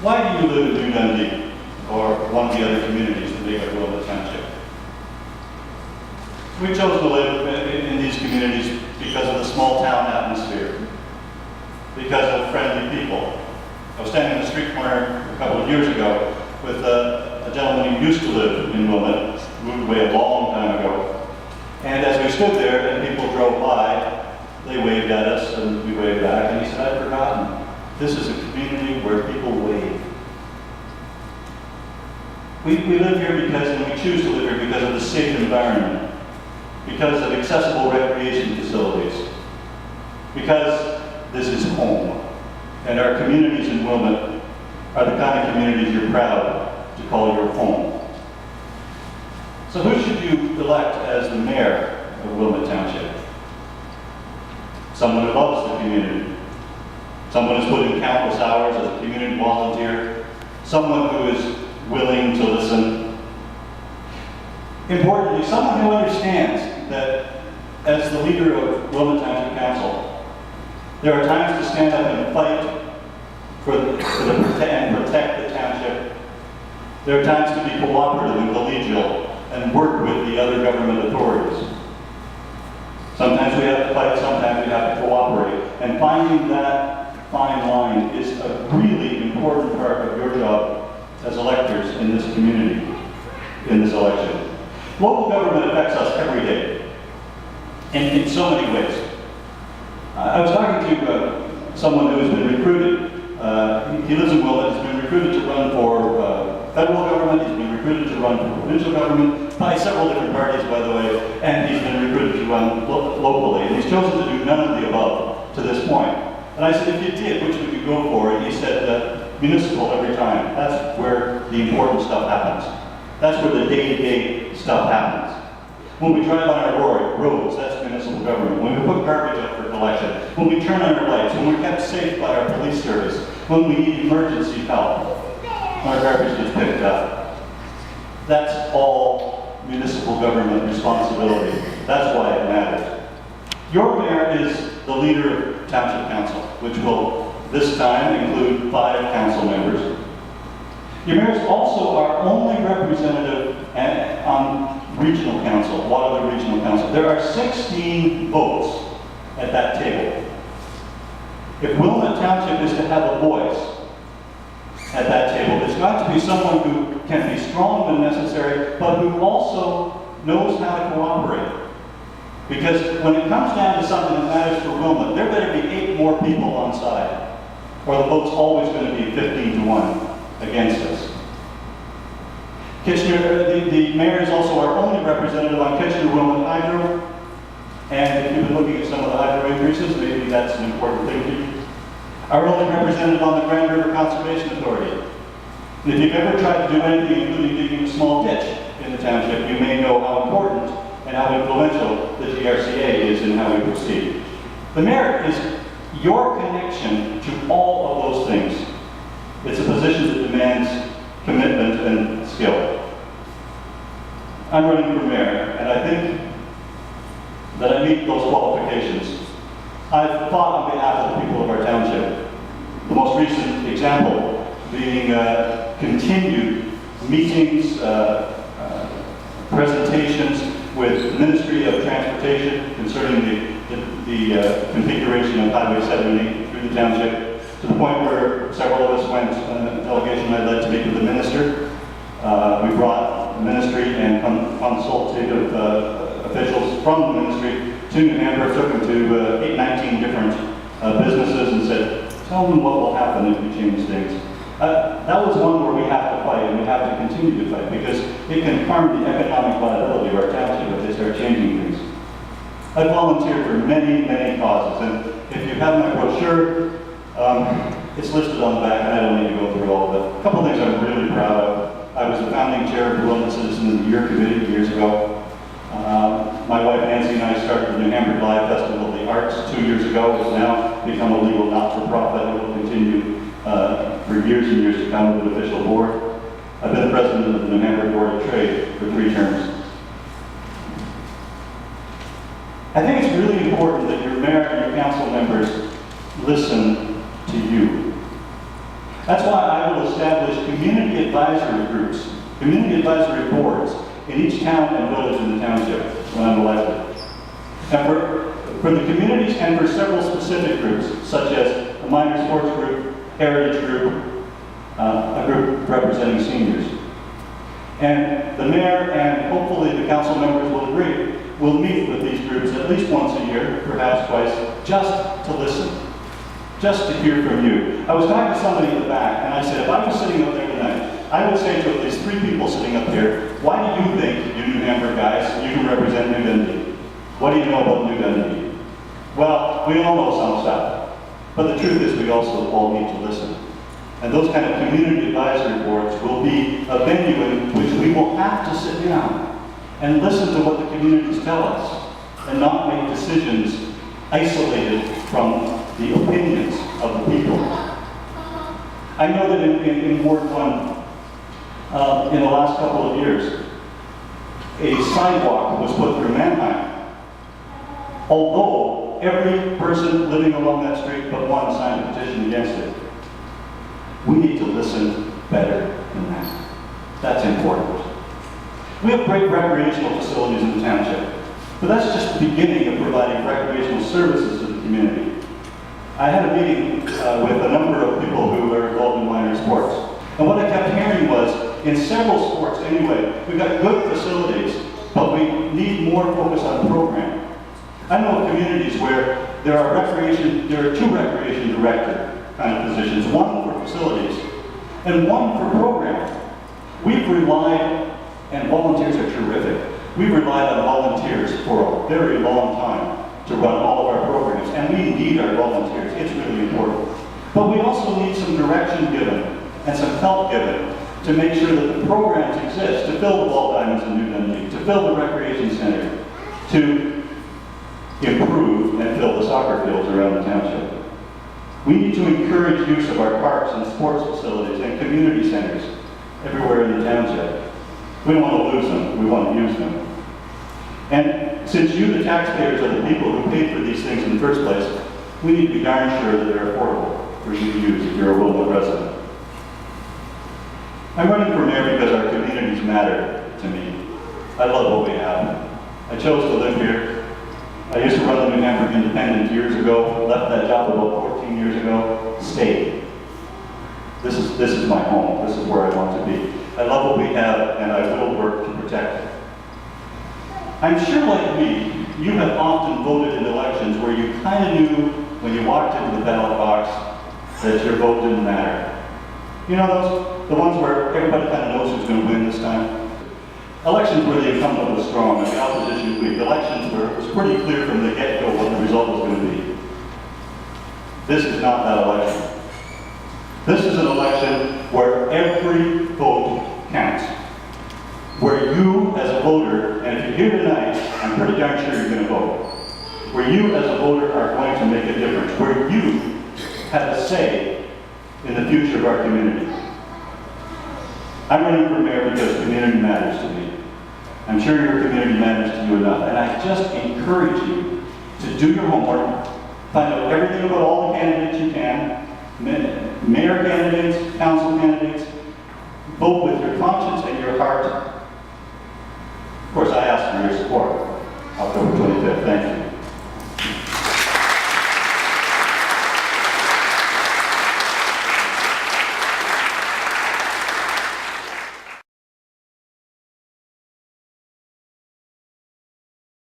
Why do you live in New Dundee or one of the other communities that make up Wilmot Township? We chose to live in these communities because of the small town atmosphere, because of friendly people. I was standing in the street corner a couple of years ago with a gentleman who used to live in Wilmot, moved away a long time ago. And as we stood there and people drove by, they waved at us and we waved back. And he said, "I'd forgotten. This is a community where people wave." We live here because, and we choose to live here because of the safe environment, because of accessible recreation facilities, because this is home. And our communities in Wilmot are the kind of communities you're proud to call your home. So who should you elect as the mayor of Wilmot Township? Someone who loves the community. Someone who's put in countless hours as a community volunteer. Someone who is willing to listen. Importantly, someone who understands that as the leader of Wilmot Township Council, there are times to stand up and fight and protect the township. There are times to be cooperative and collegial and work with the other government authorities. Sometimes we have to fight, sometimes we have to cooperate. And finding that fine line is a really important part of your job as electors in this community, in this election. Local government affects us every day, in so many ways. I was talking to someone who has been recruited. He lives in Wilmot. He's been recruited to run for federal government. He's been recruited to run for provincial government by several different parties, by the way, and he's been recruited to run locally. And he's chosen to do none of the above to this point. And I said, if you did, which would you go for? And he said, municipal every time. That's where the important stuff happens. That's where the day-to-day stuff happens. When we drive on our roads, that's municipal government. When we put garbage up for collection, when we turn on our lights, when we're kept safe by our police service, when we need emergency help, when our garbage gets picked up. That's all municipal government responsibility. That's why it matters. Your mayor is the leader of Township Council, which will this time include 5 council members. Your mayor is also our only representative on regional council, Waterloo Regional Council. There are 16 votes at that table. If Wilmot Township is to have a voice at that table, it's got to be someone who can be strong when necessary, but who also knows how to cooperate. Because when it comes down to something that matters for Wilmot, there better be 8 more people on side, or the vote's always going to be 15-1 against us. Kitchener, the mayor is also our only representative on Kitchener-Wilmot Hydro, and if you've been looking at some of the hydro increases, maybe that's an important thing to you. Our only representative on the Grand River Conservation Authority. And if you've ever tried to do anything, including digging a small ditch in the township, you may know how important and how influential the GRCA is in how we proceed. The mayor is your connection to all of those things. It's a position that demands commitment and skill. I'm running for mayor, and I think that I meet those qualifications. I've fought on behalf of the people of our township. The most recent example being continued meetings, presentations with the Ministry of Transportation concerning the configuration of Highway 78 through the township, to the point where several of us went, a delegation I led, to meet with the minister. We brought the ministry and consultative officials from the ministry to New Hampshire, took them to 19 different businesses and said, tell them what will happen if we change things. That was one where we have to fight, and we have to continue to fight, because it can harm the economic viability of our township if they start changing things. I've volunteered for many, many causes, and if you have my brochure, it's listed on the back, and I don't need to go through all of it. A couple things I'm really proud of. I was the founding chair of the Wilmot Citizen of the Year Committee years ago. My wife Nancy and I started the New Hampshire Live Festival of the Arts 2 years ago. It's now become a legal not-for-profit. It will continue for years and years to come with an official board. I've been the president of the New Hampshire Board of Trade for 3 terms. I think it's really important that your mayor and your council members listen to you. That's why I will establish community advisory groups, community advisory boards in each town and village in the township when I'm elected. And for the communities and for several specific groups, such as a minor sports group, heritage group, a group representing seniors. And the mayor and hopefully the council members will agree, we'll meet with these groups at least once a year, perhaps twice, just to listen, just to hear from you. I was talking to somebody in the back, and I said, if I was sitting up there tonight, I would say to at least 3 people sitting up here, why do you think, you New Hamburg guys, you can represent New Dundee? What do you know about New Dundee? Well, we all know some stuff, but the truth is we also all need to listen. And those kind of community advisory boards will be a venue in which we will have to sit down and listen to what the communities tell us and not make decisions isolated from the opinions of the people. I know that in Ward 1, in the last couple of years, a sidewalk was put through Mannheim. Although every person living along that street but one signed a petition against it. We need to listen better than that. That's important. We have great recreational facilities in the township, but that's just the beginning of providing recreational services to the community. I had a meeting with a number of people who are involved in minor sports. And what I kept hearing was, in several sports anyway, we've got good facilities, but we need more focus on programming. I know of communities where there are 2 recreation director kind of positions, one for facilities and one for programming. We've relied, and volunteers are terrific, we've relied on volunteers for a very long time to run all of our programs, and we need our volunteers. It's really important. But we also need some direction given and some help given to make sure that the programs exist, to fill the ball diamonds in New Dundee, to fill the recreation center, to improve and fill the soccer fields around the township. We need to encourage use of our parks and sports facilities and community centers everywhere in the township. We don't want to lose them, we want to use them. And since you, the taxpayers, are the people who paid for these things in the first place, we need to be darn sure that they're affordable for you to use if you're a Wilmot resident. I'm running for mayor because our communities matter to me. I love what we have. I chose to live here. I used to run the New Hamburg Independent years ago, left that job about 14 years ago, stayed. This is my home. This is where I want to be. I love what we have, and I will work to protect it. I'm sure, like me, you have often voted in elections where you kind of knew when you walked into the ballot box that your vote didn't matter. You know the ones where everybody kind of knows who's going to win this time? Elections where the incumbent was strong and the opposition weak. Elections where it was pretty clear from the get-go what the result was going to be. This is not that election. This is an election where every vote counts. Where you, as a voter, and if you're here tonight, I'm pretty darn sure you're going to vote. Where you, as a voter, are going to make a difference. Where you have a say in the future of our community. I'm running for mayor because community matters to me. I'm sure your community matters to you enough, and I just encourage you to do your homework, find out everything about all the candidates you can, mayor candidates, council candidates, vote with your conscience and your heart. Of course, I ask for your support. October 25th. Thank you.